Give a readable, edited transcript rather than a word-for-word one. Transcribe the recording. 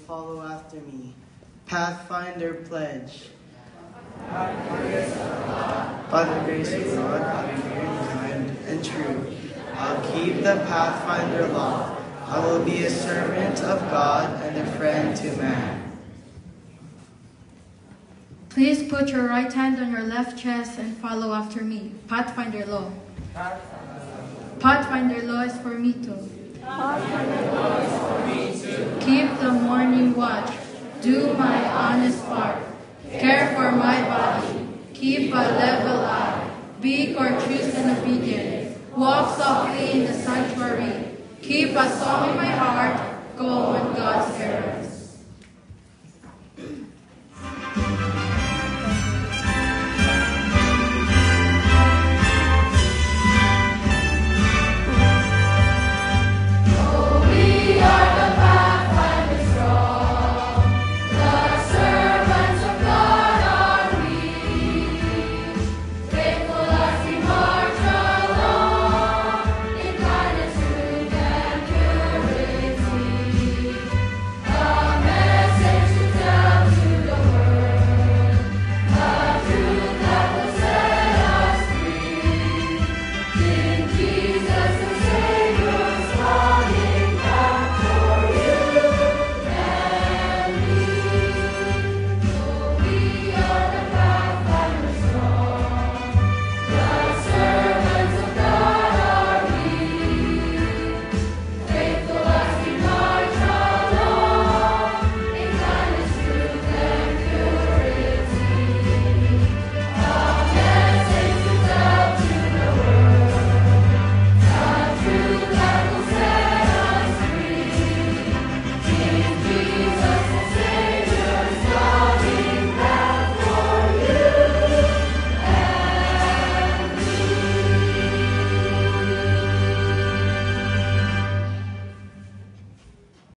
follow after me. Pathfinder pledge. By the grace of God, I'll be fair and kind and true. I'll keep the Pathfinder law. I will be a servant of God and a friend to man. Please put your right hand on your left chest and follow after me. Pathfinder law. Pathfinder law is for me too. Keep the morning watch. Do my honest part. Care for my body. Keep a level eye. Be courteous and obedient. Walk softly in the sanctuary. Keep a song in my heart. Go on God's errands.